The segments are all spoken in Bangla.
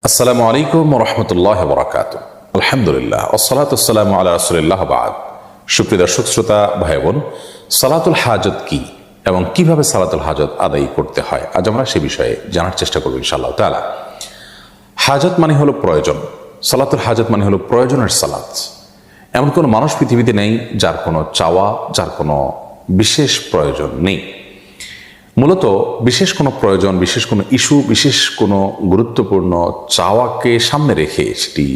আসসালামু আলাইকুম ওয়া রাহমাতুল্লাহি ওয়া বারাকাতুহু। আলহামদুলিল্লাহ ওয়াসসালাতু ওয়াসসালামু আলা রাসূলিল্লাহ বা'দ। সুপ্রিয় দর্শক শ্রোতা ভাই বোন, সালাতুল হাজত কি এবং কিভাবে সালাতুল হাজত আদায় করতে হয়, আজ আমরা সে বিষয়ে জানার চেষ্টা করব ইনশাআল্লাহ তাআলা। হাজত মানে হলো প্রয়োজন, সালাতুল হাজত মানে হলো প্রয়োজনের সালাত। এমন কোনো মানুষ পৃথিবীতে নেই যার কোনো চাওয়া, যার কোনো বিশেষ প্রয়োজন নেই। মূলত বিশেষ কোনো প্রয়োজন, বিশেষ কোনো ইস্যু, বিশেষ কোনো গুরুত্বপূর্ণ চাওয়াকে সামনে রেখে সেটি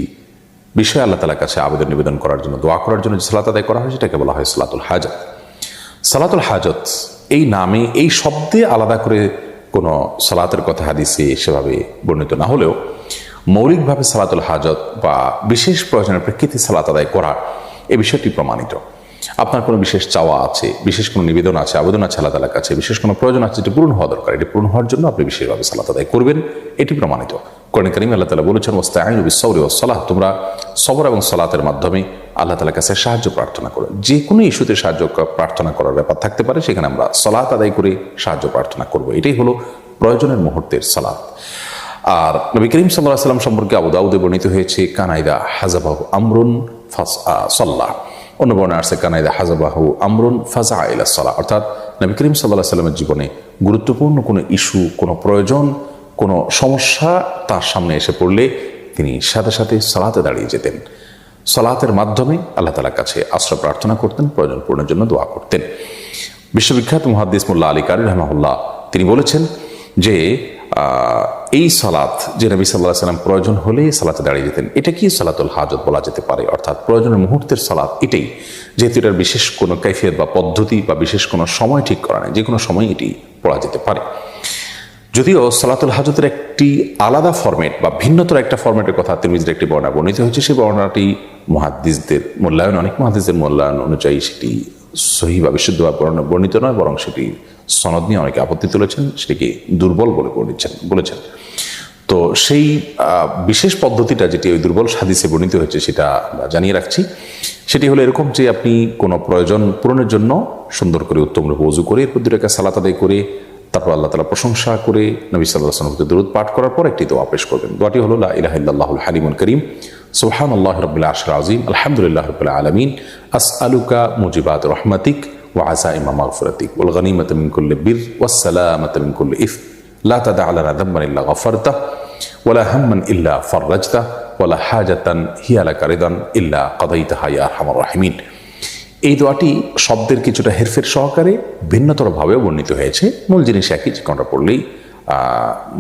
বিষয়ে আল্লাহ তাআলার কাছে আবেদন নিবেদন করার জন্য, দোয়া করার জন্য যে সালাত আদায় করা হয় সেটাকে বলা হয় সালাতুল হাজত। সালাতুল হাজত এই নামে, এই শব্দে আলাদা করে কোনো সালাতের কথা হাদিসে সেভাবে বর্ণিত না হলেও মৌলিকভাবে সালাতুল হাজত বা বিশেষ প্রয়োজনের প্রেক্ষিতে সালাত আদায় করা এই বিষয়টি প্রমাণিত। আপনার কোনো বিশেষ চাওয়া আছে, বিশেষ কোনো নিবেদন আছে, আবেদন আছে আল্লাহ তাআলার কাছে, বিশেষ কোনো প্রয়োজন আছে যেটি পূরণ হওয়া দরকার, এটি পূরণ হওয়ার জন্য আপনি বিশেষভাবে সালাত আদায় করবেন, এটি প্রমাণিত। কোরআনে কারিমে আল্লাহ তাআলা বলেছেন ওয়াস্তাঈনু বিস-সাবরি ওয়াস-সালাহ, তোমরা সবর এবং সালাতের মাধ্যমে আল্লাহ তাআলার কাছে সাহায্য প্রার্থনা করো। যে কোনো ইস্যুতে সাহায্য প্রার্থনা করার ব্যাপার থাকতে পারে, সেখানে আমরা সালাত আদায় করে সাহায্য প্রার্থনা করব। এটাই হলো প্রয়োজনের মুহূর্তের সালাত। আর নবী করিম সাল্লাল্লাহু আলাইহি ওয়াসাল্লাম সম্পর্কে আবু দাউদে বর্ণিত হয়েছে কানাইদা হাজাবাহু আমরুন ফাসাল্লাহ, অন্য বর্ণনা আছে কানাইদা হাজাবাহু আমরুন ফাজা ইলা সালাহ, অর্থাৎ নবী করিম সাল্লাল্লাহু আলাইহি ওয়াসাল্লামের জীবনে গুরুত্বপূর্ণ কোনো ইস্যু, কোনো প্রয়োজন, কোনো সমস্যা তার সামনে এসে পড়লে তিনি সাথে সাথে সালাতে দাঁড়িয়ে যেতেন। সালাতের মাধ্যমে আল্লাহ তাআলার কাছে আশ্রয় প্রার্থনা করতেন, প্রয়োজন পূরণের জন্য দোয়া করতেন। বিশ্ববিখ্যাত মুহাদ্দিস মোল্লা আলী কারি রাহিমাহুল্লাহ তিনি বলেছেন যে এই সালাত যে নবী সাল্লাল্লাহু আলাইহি ওয়াসাল্লাম প্রয়োজন হলে সালাতে দাঁড়িয়ে যেতেন, এটা কি সালাতুল হাজত বলা যেতে পারে, অর্থাৎ প্রয়োজনের মুহূর্তের সালাত এটাই, যেহেতু এটার বিশেষ কোনো কাইফিয়ত বা পদ্ধতি বা বিশেষ কোনো সময় ঠিক করা নেই, যে কোনো সময় এটি পড়া যেতে পারে। যদিও সালাতুল হাজতের একটি আলাদা ফরম্যাট বা ভিন্নতর একটা ফরম্যাটের কথা তিরমিজির একটি বর্ণনা বর্ণিত হয়েছে, সেই বর্ণনাটি মুহাদ্দিসদের মূল্যায়ন, অনেক মুহাদ্দিসদের মূল্যায়ন অনুযায়ী সেটি সহিহ বা বিশুদ্ধভাবে বর্ণিত নয়, বরং সেটি সনদ নিয়ে অনেকে আপত্তি তুলেছেন, সেটিকে দুর্বল বলে বলেছেন। তো সেই বিশেষ পদ্ধতিটা যেটি ওই দুর্বল হাদিসে বর্ণিত হয়েছে সেটা জানিয়ে রাখছি। সেটি হলো এরকম যে আপনি কোনো প্রয়োজন পূরণের জন্য সুন্দর করে উত্তম রূপে ওযু করে এরপর 2 রাকাত সালাত আদায় করে তারপর আল্লাহ তাআলা প্রশংসা করে নবী সাল্লাল্লাহু আলাইহি ওয়াসাল্লামের দরুদ পাঠ করার পর একটি দোয়া পেশ করবেন। দোয়াটি হলো লা ইলাহা ইল্লাল্লাহুল হালিমুল কারীম সুবহানাল্লাহি রাব্বিল আরশিল আযীম আলহামদুলিল্লাহি রাব্বিল আলামিন আসআলুকা মুজিবাত রাহমাতিক ওয়া আযাইমা মাগফিরাতিক ওয়াল গনিমাতা মিন কুল্লি বির ওয়াস সালামাতা মিন কুল্লি ইথম লা তাদা লানা যামবান ইল্লা গফারতাহ ওয়ালা হাম্মান ইল্লা ফাররাজতাহ ওয়ালা হাজাতান হিয়া লাকা রিদান ইল্লা কাদাইতাহা ইয়া আরহামার রাহিমিন। এই দোয়াটি শব্দের কিছুটা হেরফের সহকারে ভিন্নতরভাবেও বর্ণিত হয়েছে, মূল জিনিস একই, যে কোনটা পড়লেই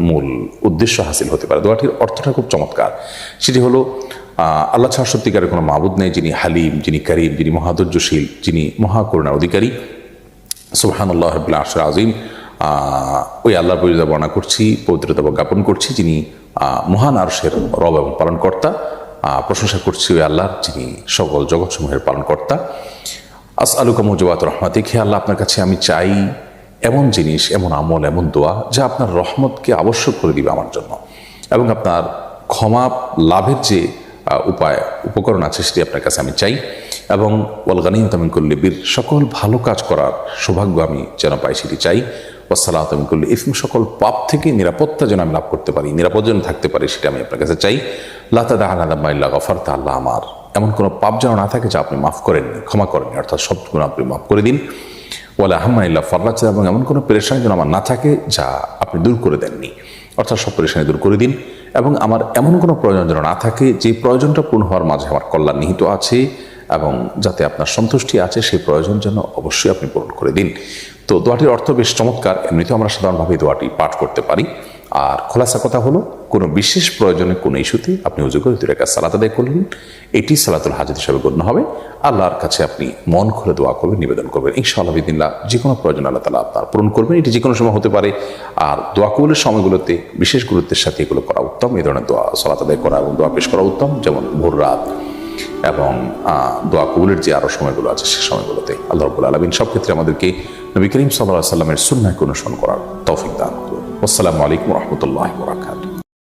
মূল উদ্দেশ্য হাসিল হতে পারে। দোয়াটির অর্থটা খুব চমৎকার। সেটি হলো আল্লাহ ছাড়া সত্যিকারের কোনো মাবুদ নেই, যিনি হালিম, যিনি কারীম, যিনি মহাধৈর্যশীল, যিনি মহাকরুণার অধিকারী। সুবহানাল্লাহি রাব্বিল আরশিল আযীম, ওই আল্লাহর পবিত্রতা বর্ণনা করছি, পবিত্রতা জ্ঞাপন করছি যিনি মহান আরশের রব এবং পালনকর্তা। প্রশংসা করছি ওই আল্লাহর যিনি সকল জগৎসমূহের পালনকর্তা। আসআলুকা মুজিবাত রাহমাতিক, হে আল্লাহ আপনার কাছে আমি চাই এমন জিনিস, এমন আমল, এমন দোয়া যা আপনার রহমতকে আবশ্যক করে দিবে আমার জন্য, এবং আপনার ক্ষমা লাভের যে উপকরণ আছে সেটি আপনার কাছে আমি চাই, এবং ওয়াল গনিমাতা মিন কুল্লি বির, সকল ভালো কাজ করার সৌভাগ্য আমি যেন পাই সেটি চাই, ওয়াস সালামাতা মিন কুল্লি ইথম, সকল পাপ থেকে নিরাপত্তা যেন আমি লাভ করতে পারি, নিরাপদ যেন থাকতে পারি সেটা আমি আপনার কাছে চাই। লা তাদা লানা যামবান ইল্লা গফারতাহ, আল্লাহ আমার এমন কোনো পাপ যেন না থাকে যা আপনি মাফ করেননি, ক্ষমা করেননি, অর্থাৎ সব গুনাহ আপনি মাফ করে দিন। ওয়ালা হাম্মান ইল্লা ফাররাজতাহ, এবং এমন কোনো পেরেশানি যেন আমার না থাকে যা আপনি দূর করে দেননি, অর্থাৎ সব পেরেশানি দূর করে দিন। এবং আমার এমন কোনো প্রয়োজন যেন না থাকে যে প্রয়োজনটা পূর্ণ হওয়ার মাঝে আমার কল্যাণ নিহিত আছে, এবং যাতে আপনার সন্তুষ্টি আছে সেই প্রয়োজন যেন অবশ্যই আপনি পূরণ করে দিন। তো দোয়াটির অর্থ বেশ চমৎকার। এমনিতেও আমরা সাধারণভাবে দোয়াটি পাঠ করতে পারি। আর খোলাসা কথা হলো, কোনো বিশেষ প্রয়োজনে, কোনো ইস্যুতে আপনি ওযু করে 2 রাকাত সালাত আদায় করলেন, এটি সালাতুল হাজত হিসেবে গণ্য হবে। আল্লাহর কাছে আপনি মন খুলে দোয়া করবেন, নিবেদন করবেন, ইনশাআল্লাহ বিদিনিল্লাহ যে কোনো প্রয়োজন আল্লাহ তাআলা আপনার পূরণ করবেন। এটি যে কোনো সময় হতে পারে। আর দোয়া কবুলের সময়গুলোতে বিশেষ গুরুত্বের সাথে এগুলো করা উত্তম। এই ধরনের দোয়া সালাত আদায় করা এবং দোয়া পেশ করা উত্তম, যেমন ভোর রাত এবং দোয়া কবুলের যে আরও সময়গুলো আছে সে সময়গুলোতে। আল্লাহ রাব্বুল আলামিন সব ক্ষেত্রে আমাদেরকে নবী করিম সাল্লাল্লাহু আলাইহি ওয়াসাল্লামের সুন্নাহ অনুসরণ করার তৌফিক দান করুন। আসসালামু আলাইকুম ওয়া রাহমাতুল্লাহি ওয়া বারাকাতুহু।